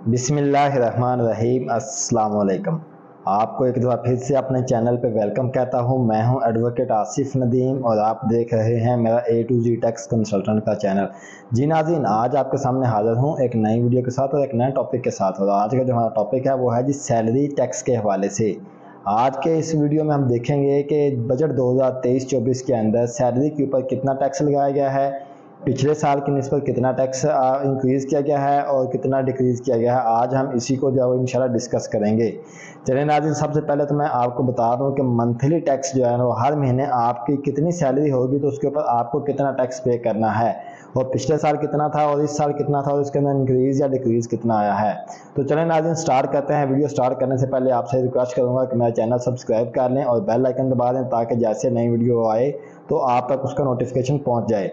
बिस्मिल्लाहिर्रहमानिर्रहीम। अस्सलाम वालेकुम। आपको एक दफ़ा फिर से अपने चैनल पे वेलकम कहता हूँ। मैं हूँ एडवोकेट आसिफ नदीम और आप देख रहे हैं मेरा A to Z tax consultant का चैनल। जी नाज़रीन, आज आपके सामने हाज़िर हूँ एक नई वीडियो के साथ और एक नए टॉपिक के साथ। और आज का जो हमारा टॉपिक है वो है जी सैलरी टैक्स के हवाले से। आज के इस वीडियो में हम देखेंगे कि बजट 2023-24 के अंदर सैलरी के ऊपर कितना टैक्स लगाया गया है, पिछले साल की निस्बत कितना टैक्स इंक्रीज़ किया गया है और कितना डिक्रीज़ किया गया है। आज हम इसी को जो है इंशाल्लाह डिस्कस करेंगे। चलिए नाज़रीन, सबसे पहले तो मैं आपको बता दूं कि मंथली टैक्स जो है ना वो हर महीने आपकी कितनी सैलरी होगी तो उसके ऊपर आपको कितना टैक्स पे करना है, और पिछले साल कितना था और इस साल कितना था और इसके अंदर इंक्रीज़ या डिक्रीज़ कितना आया है। तो चलें नाज़रीन, स्टार्ट करते हैं। वीडियो स्टार्ट करने से पहले आपसे रिक्वेस्ट करूँगा कि मेरा चैनल सब्सक्राइब कर लें और बेल आइकन दबा दें ताकि जैसे नई वीडियो आए तो आप तक उसका नोटिफिकेशन पहुँच जाए।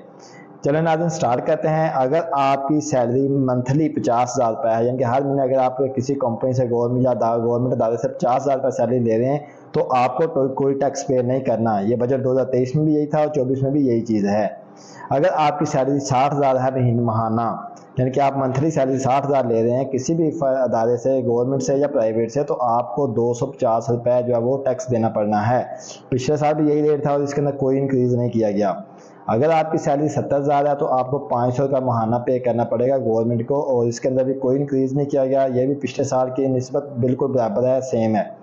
चलो नाज़रीन, स्टार्ट करते हैं। अगर आपकी सैलरी मंथली 50,000 रुपये है, यानी कि हर महीने अगर आप किसी कंपनी से गवर्नमेंट अदारे से 50,000 रुपये सैलरी ले रहे हैं तो आपको कोई टैक्स पे नहीं करना। ये बजट 2023 में भी यही था और 24 में भी यही चीज़ है। अगर आपकी सैलरी 60,000 है महाना, यानी कि आप मंथली सैलरी 60,000 ले रहे हैं किसी भी अदारे से, गवर्नमेंट से या प्राइवेट से, तो आपको 250 रुपये जो है वो टैक्स देना पड़ना है। पिछले साल भी यही रेट था और इसके अंदर कोई इंक्रीज़ नहीं किया गया। अगर आपकी सैलरी 70,000 है तो आपको 500 का महाना पे करना पड़ेगा गवर्नमेंट को, और इसके अंदर भी कोई इंक्रीज़ नहीं किया गया। ये भी पिछले साल की निस्बत बिल्कुल बराबर है, सेम है।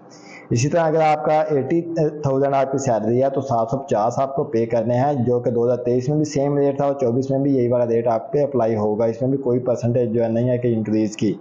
इसी तरह अगर आपका 80,000 आपकी सैलरी है तो 750 आपको पे करने हैं, जो कि 2023 में भी सेम रेट था और 24 में भी यही वाला रेट आप पे अप्लाई होगा। इसमें भी कोई परसेंटेज जो है नहीं है कि इंक्रीज़ की।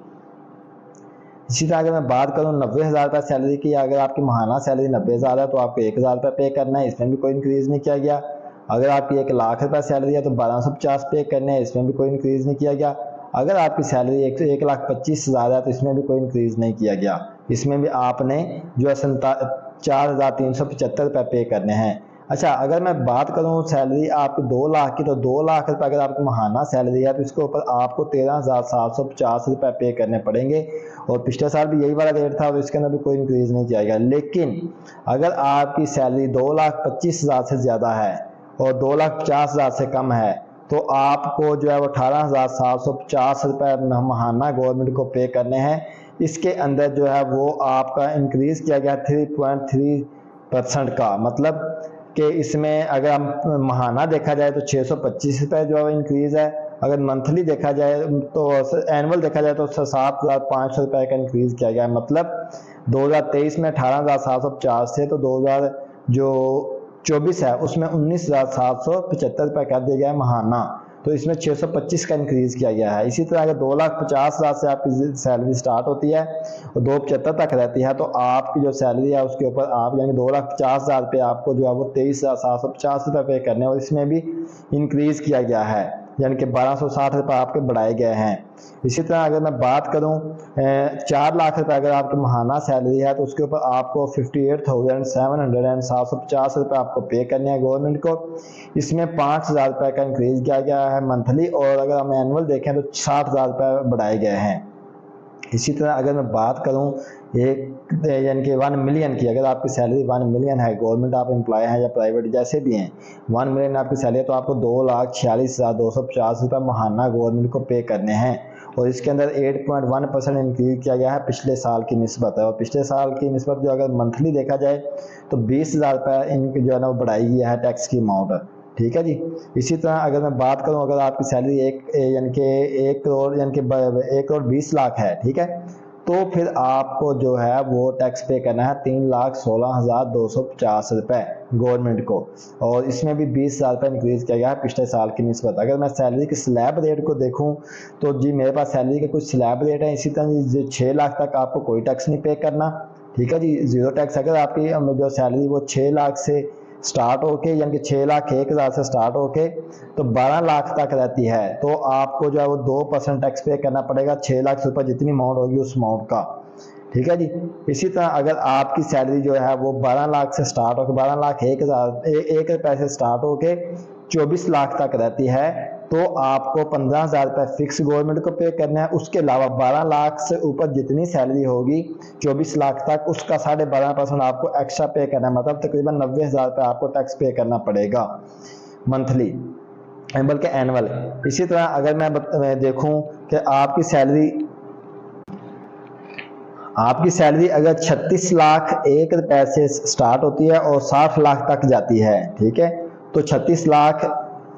इसी तरह अगर मैं बात करूँ 90,000 रुपये सैलरी की, अगर आपकी महाना सैलरी 90,000 है तो आपको 1,000 रुपये पे करना है, इसमें भी कोई इंक्रीज़ नहीं किया गया। अगर आपकी 1,00,000 रुपये सैलरी है तो 1250 पे करने हैं, इसमें भी कोई इंक्रीज़ नहीं किया गया। अगर आपकी सैलरी 1,25,000 है तो इसमें भी कोई इंक्रीज़ नहीं किया गया। इसमें भी आपने जो है 4,375 रुपये पे करने हैं। अच्छा, अगर मैं बात करूं सैलरी आपकी 2 लाख की, तो 2 लाख रुपये अगर आपकी महाना सैलरी है तो इसके ऊपर आपको 13,750 रुपये पे करने पड़ेंगे, और पिछले साल भी यही वाला रेट था और इसके अंदर भी कोई इंक्रीज़ नहीं किया गया। लेकिन अगर आपकी सैलरी 2,25,000 से ज़्यादा है और 2,50,000 से कम है तो आपको जो है वो 18,750 रुपये महाना गवर्नमेंट को पे करने हैं। इसके अंदर जो है वो आपका इंक्रीज़ किया गया 3.3% का, मतलब कि इसमें अगर हम महाना देखा जाए तो 625 रुपये जो है इंक्रीज़ है। अगर मंथली देखा जाए तो एनुअल देखा जाए तो 7,500 रुपये का इंक्रीज़ किया गया है। मतलब 2023 में 18,750 थे तो 2024 है उसमें 19,775 रुपये कर दिया गया है महाना, तो इसमें 625 का इंक्रीज़ किया गया है। इसी तरह अगर 2,50,000 से आपकी सैलरी स्टार्ट होती है और 275 तक रहती है तो आपकी जो सैलरी है उसके ऊपर आप यानी 2,50,000 रुपये आपको जो है वो 23,750 रुपये पे करने हैं, और इसमें भी इंक्रीज़ किया गया है, यानी कि 1,260 रुपये आपके बढ़ाए गए हैं। इसी तरह अगर मैं बात करूं 4 लाख रुपये अगर आपकी महाना सैलरी है तो उसके ऊपर आपको 58,750 रुपये आपको पे करने हैं गवर्नमेंट को। इसमें 5,000 रुपये का इंक्रीज़ किया गया है मंथली, और अगर हम एनुअल देखें तो 60,000 रुपये बढ़ाए गए हैं। इसी तरह अगर मैं बात करूं एक यानी कि 1 मिलियन की, अगर आपकी सैलरी 1 मिलियन है, गवर्नमेंट आप एम्प्लॉय हैं या प्राइवेट जैसे भी हैं, 1 मिलियन आपकी सैलरी है तो आपको 2,46,250 रुपये महाना गवर्नमेंट को पे करने हैं, और इसके अंदर 8.1% इंक्रीज किया गया है पिछले साल की निस्बत है। और पिछले साल की निस्बत जो अगर मंथली देखा जाए तो 20,000 रुपये इनकी जो है ना वो बढ़ाई गई है टैक्स की अमाउंट। ठीक है जी। इसी तरह अगर मैं बात करूं अगर आपकी सैलरी यानी कि 1 करोड़ यानी कि 1,20,00,000 है, ठीक है, तो फिर आपको जो है वो टैक्स पे करना है 3,16,250 रुपये गवर्नमेंट को, और इसमें भी 20,000 रुपये इंक्रीज़ किया गया है पिछले साल की निस्बत। अगर मैं सैलरी के स्लैब रेट को देखूं तो जी मेरे पास सैलरी के कुछ स्लैब रेट हैं। इसी तरह 6 लाख तक आपको कोई टैक्स नहीं पे करना, ठीक है जी, ज़ीरो टैक्स। अगर आपकी जो सैलरी वो 6 लाख से स्टार्ट होके यानी कि 6,01,000 से स्टार्ट होके तो 12 लाख तक रहती है तो आपको जो है वो 2% टैक्स पे करना पड़ेगा 6 लाख से ऊपर जितनी अमाउंट होगी उस अमाउंट का, ठीक है जी। इसी तरह अगर आपकी सैलरी जो है वो 12 लाख से स्टार्ट होकर 12,01,000 रुपये से स्टार्ट होके 24 लाख तक रहती है तो आपको 15,000 रुपये फिक्स गवर्नमेंट को पे करना है। उसके अलावा 12 लाख से ऊपर जितनी सैलरी होगी 24 लाख तक उसका 12.5% आपको एक्स्ट्रा पे करना है, मतलब तकरीबन 90,000 रुपये आपको टैक्स पे करना पड़ेगा मंथली, बल्कि एनुअल। इसी तरह अगर मैं देखूं कि आपकी सैलरी आपकी सैलरी अगर 36 लाख 1 रुपए से स्टार्ट होती है और 60 लाख तक जाती है, ठीक है, तो 36 लाख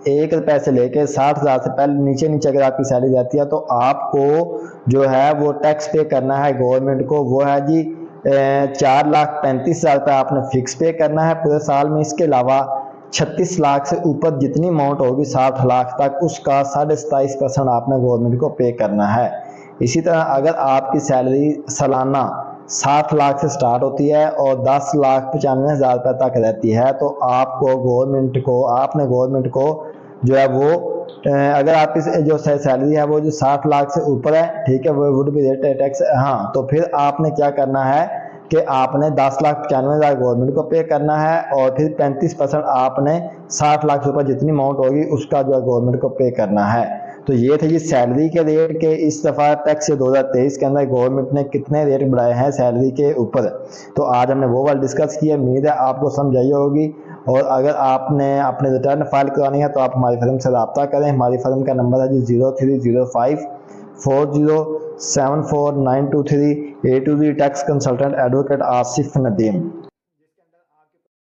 1 रुपए से लेकर 60,000 से पहले नीचे नीचे अगर आपकी सैलरी जाती है तो आपको जो है वो टैक्स पे करना है गवर्नमेंट को, वो है जी 4,35,000 रुपये आपने फिक्स पे करना है पूरे साल में। इसके अलावा 36 लाख से ऊपर जितनी अमाउंट होगी 60 लाख तक, उसका 27.5% आपने गवर्नमेंट को पे करना है। इसी तरह अगर आपकी सैलरी सालाना 60 लाख से स्टार्ट होती है और 10,95,000 रुपये तक रहती है तो आपने गवर्नमेंट को जो है वो अगर आपकी जो सैलरी है वो जो 60 लाख से ऊपर है, ठीक है, वो वुड बी रेट टैक्स, हाँ, तो फिर आपने क्या करना है कि आपने 10,95,000 गवर्नमेंट को पे करना है और फिर 35% आपने 60 लाख से ऊपर जितनी अमाउंट होगी उसका जो है गवर्नमेंट को पे करना है। तो ये थे जी सैलरी के रेट के। इस दफ़ा टैक्स 2023 के अंदर गवर्नमेंट ने कितने रेट बढ़ाए हैं सैलरी के ऊपर, तो आज हमने वो वाला डिस्कस किया। उम्मीद है आपको समझ आई होगी। और अगर आपने अपने रिटर्न फाइल करानी है तो आप हमारी फर्म से रब्ता करें। हमारी फर्म का नंबर है जी 030540749238 tax consultant advocate Asif Nadeem.